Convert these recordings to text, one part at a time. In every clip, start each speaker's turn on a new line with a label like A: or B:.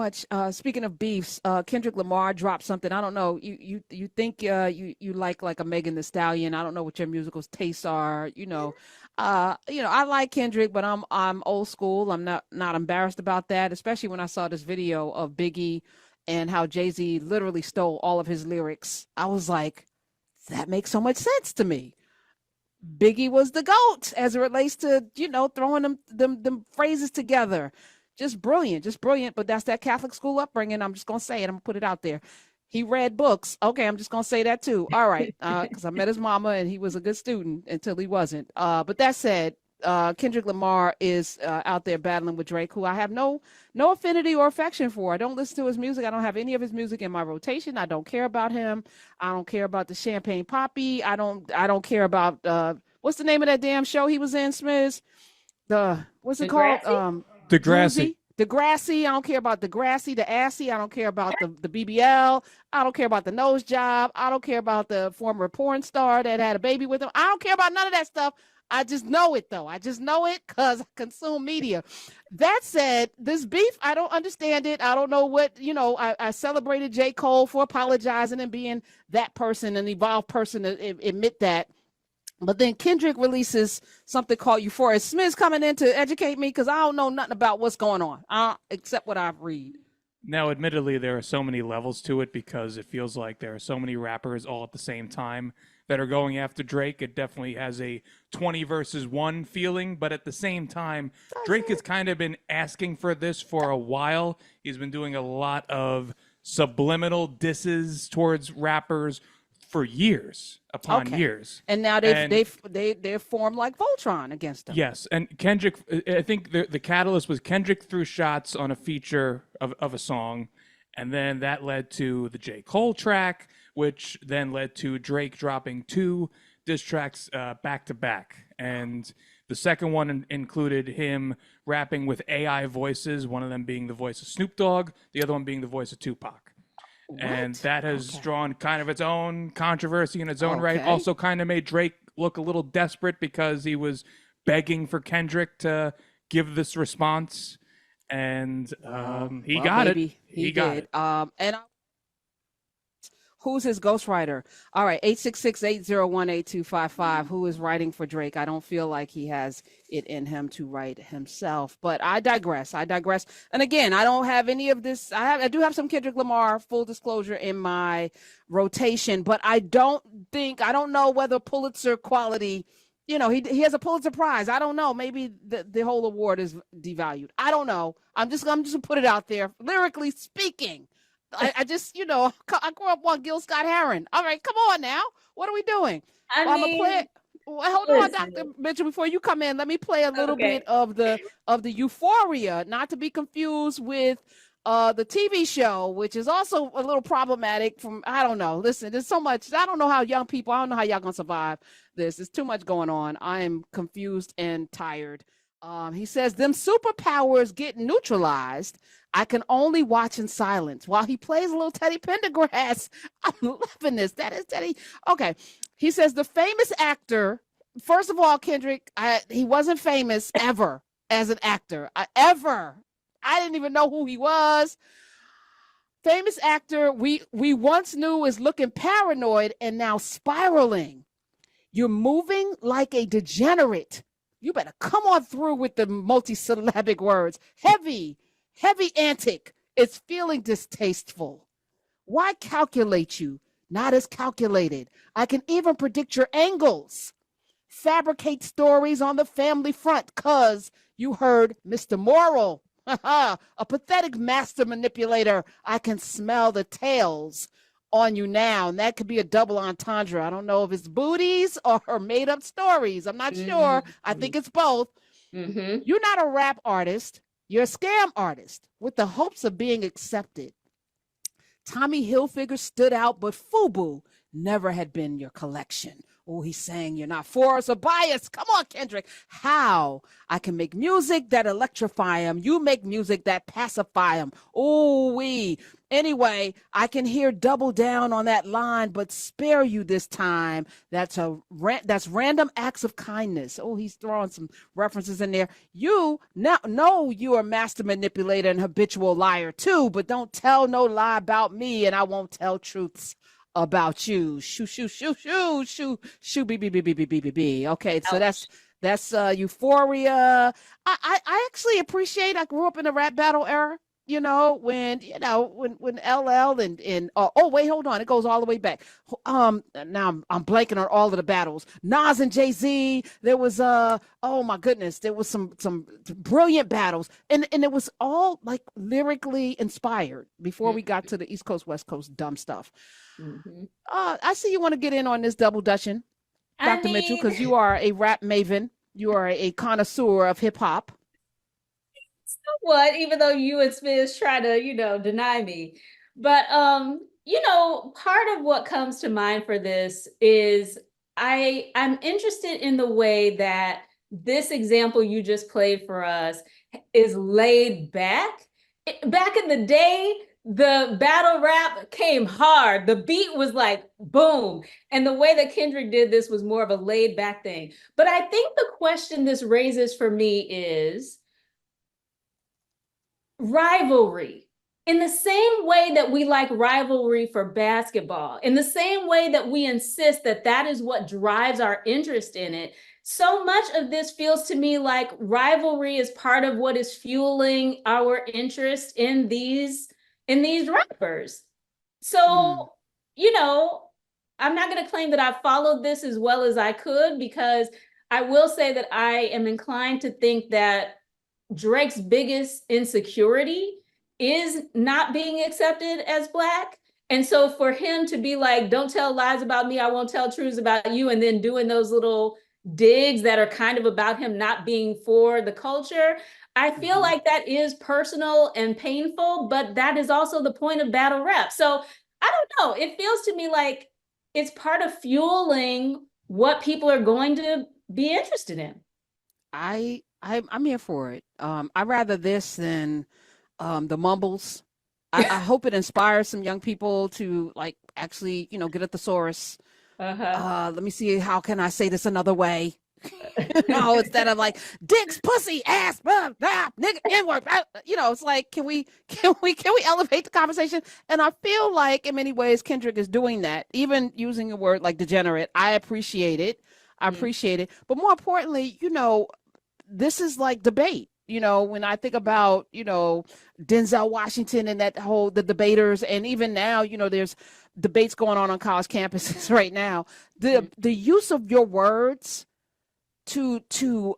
A: much. Speaking of beefs, Kendrick Lamar dropped something. I don't know. You think you like a Megan Thee Stallion. I don't know what your musical tastes are. I like Kendrick, but I'm old school. I'm not embarrassed about that, especially when I saw this video of Biggie and how Jay-Z literally stole all of his lyrics. I was like, that makes so much sense to me. Biggie was the GOAT as it relates to, throwing them phrases together. Just brilliant, just brilliant. But that's that Catholic school upbringing. I'm just going to say it. I'm going to put it out there. He read books. Okay, I'm just going to say that too. All right. Because I met his mama and he was a good student until he wasn't. But that said, Kendrick Lamar is out there battling with Drake, who I have no affinity or affection for. I don't listen to his music. I don't have any of his music in my rotation. I don't care about him. I don't care about the Champagne Poppy. I don't care about what's the name of that damn show he was in, Smiz? What's it called?
B: Degrassi.
A: Degrassi. I don't care about Degrassi, the Assy. I don't care about the BBL. I don't care about the nose job. I don't care about the former porn star that had a baby with him. I don't care about none of that stuff. I just know it, though. I just know it because I consume media. That said, this beef, I don't understand it. I don't know what, I celebrated J. Cole for apologizing and being that person, an evolved person to admit that. But then Kendrick releases something called Euphoria. Smith's coming in to educate me because I don't know nothing about what's going on, except what I've read.
B: Now, admittedly, there are so many levels to it because it feels like there are so many rappers all at the same time that are going after Drake. It definitely has a 20 versus 1 feeling, but at the same time, Drake has kind of been asking for this for a while. He's been doing a lot of subliminal disses towards rappers for years upon years.
A: And now they're formed like Voltron against them.
B: Yes, and Kendrick, I think the catalyst was Kendrick threw shots on a feature of a song, and then that led to the J. Cole track, which then led to Drake dropping 2 diss tracks back to back. And the second one included him rapping with AI voices, one of them being the voice of Snoop Dogg, the other one being the voice of Tupac. What? And that has drawn kind of its own controversy in its own right. Also kind of made Drake look a little desperate because he was begging for Kendrick to give this response. And he got it.
A: He did. Who's his ghostwriter? All right, 866-801-8255. Who is writing for Drake? I don't feel like he has it in him to write himself, but I digress. And again, I don't have any of this. I do have some Kendrick Lamar, full disclosure, in my rotation, but I don't know whether Pulitzer quality, he has a Pulitzer Prize. I don't know. Maybe the whole award is devalued. I don't know. I'm just gonna put it out there. Lyrically speaking, I just, I grew up on Gil Scott-Heron. All right, come on now. What are we doing? Hold on, Dr. Mitchell, before you come in, let me play a little bit of the Euphoria, not to be confused with the TV show, which is also a little problematic I don't know. Listen, there's so much. I don't know how y'all going to survive this. There's too much going on. I am confused and tired. He says, them superpowers get neutralized. I can only watch in silence while he plays a little Teddy Pendergrass. I'm loving this. That is Teddy. Okay. He says the famous actor, first of all, Kendrick, he wasn't famous ever as an actor. Ever. I didn't even know who he was. Famous actor we once knew is looking paranoid and now spiraling. You're moving like a degenerate. You better come on through with the multisyllabic words. Heavy antic. It's feeling distasteful. Why calculate you? Not as calculated. I can even predict your angles. Fabricate stories on the family front, cause you heard Mr. Moral. A pathetic master manipulator. I can smell the tails on you now. And that could be a double entendre. I don't know if it's booties or made up stories. I'm not sure. I think it's both. You're not a rap artist. You're a scam artist with the hopes of being accepted. Tommy Hilfiger stood out, but FUBU never had been your collection. Oh, he's saying you're not for us or biased. Come on, Kendrick. How? I can make music that electrify him. You make music that pacify him. Oh, we. Anyway, I can hear double down on that line, but spare you this time. That's random acts of kindness. Oh, he's throwing some references in there. You now know you are a master manipulator and habitual liar too, but don't tell no lie about me, and I won't tell truths about you. Shoo, shoo, shoo, shoo, shoo, shoo, be. Okay, so that's Euphoria. I actually appreciate. I grew up in the rap battle era. When LL and oh wait, hold on, it goes all the way back. Now I'm blanking on all of the battles. Nas and Jay-Z. There was oh my goodness, there was some brilliant battles, and it was all like lyrically inspired before we got to the East Coast West Coast dumb stuff. I see you want to get in on this double dutching, Dr. Mitchell, because you are a rap maven. You are a connoisseur of hip hop.
C: What, even though you and Smith try to, deny me. But, part of what comes to mind for this is I'm interested in the way that this example you just played for us is laid back. Back in the day, the battle rap came hard. The beat was like, boom. And the way that Kendrick did this was more of a laid back thing. But I think the question this raises for me is, rivalry. In the same way that we like rivalry for basketball, in the same way that we insist that that is what drives our interest in it, so much of this feels to me like rivalry is part of what is fueling our interest in these rappers. So, I'm not going to claim that I followed this as well as I could, because I will say that I am inclined to think that Drake's biggest insecurity is not being accepted as Black. And so for him to be like, don't tell lies about me, I won't tell truths about you, and then doing those little digs that are kind of about him not being for the culture, I feel like that is personal and painful, but that is also the point of battle rap. So I don't know. It feels to me like it's part of fueling what people are going to be interested in.
A: I'm here for it. I rather this than the mumbles. I hope it inspires some young people to actually, get at the source. Let me see, how can I say this another way? Instead of like dicks, pussy, ass, nigga, N-word. It's like, can we elevate the conversation? And I feel like in many ways Kendrick is doing that, even using a word like degenerate. I appreciate it. But more importantly, this is like debate. When I think about, Denzel Washington and the debaters, and even now, there's debates going on college campuses right now. The use of your words to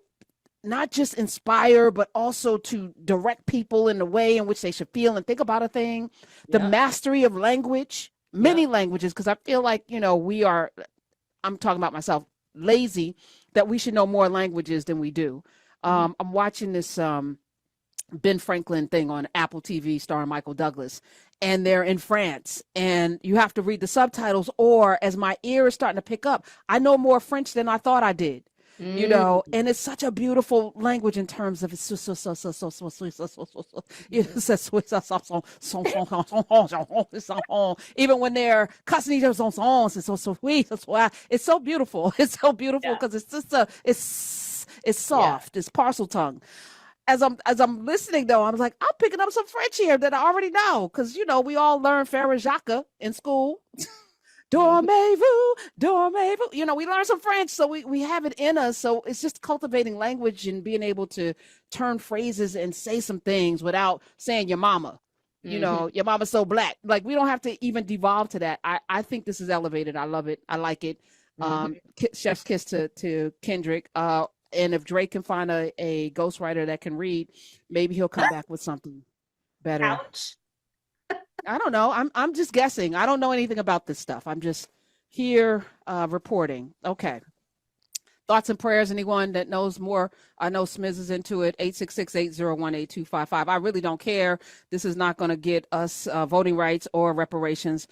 A: not just inspire, but also to direct people in the way in which they should feel and think about a thing. The mastery of language, many languages, because I feel like, I'm talking about myself, lazy, that we should know more languages than we do. I'm watching this Ben Franklin thing on Apple TV starring Michael Douglas, and they're in France, and you have to read the subtitles, or as my ear is starting to pick up, I know more French than I thought I did. And it's such a beautiful language in terms of it's even when they're cussing each other, it's so sweet. It's so beautiful. It's so beautiful because it's just it's soft. It's parcel tongue. As I'm listening though, I was like, I'm picking up some French here that I already know, because we all learn Frère Jacques in school. Dormez-vous, dormez-vous. We learn some French, so we have it in us. So it's just cultivating language and being able to turn phrases and say some things without saying your mama. Your mama's so Black. Like, we don't have to even devolve to that. I think this is elevated. I love it. I like it. Chef's kiss to Kendrick. And if Drake can find a ghostwriter that can read, maybe he'll come back with something better.
C: Ouch.
A: I don't know. I'm just guessing. I don't know anything about this stuff. I'm just here reporting. Okay. Thoughts and prayers, anyone that knows more? I know Smiz is into it. 866-801-8255. I really don't care. This is not going to get us voting rights or reparations.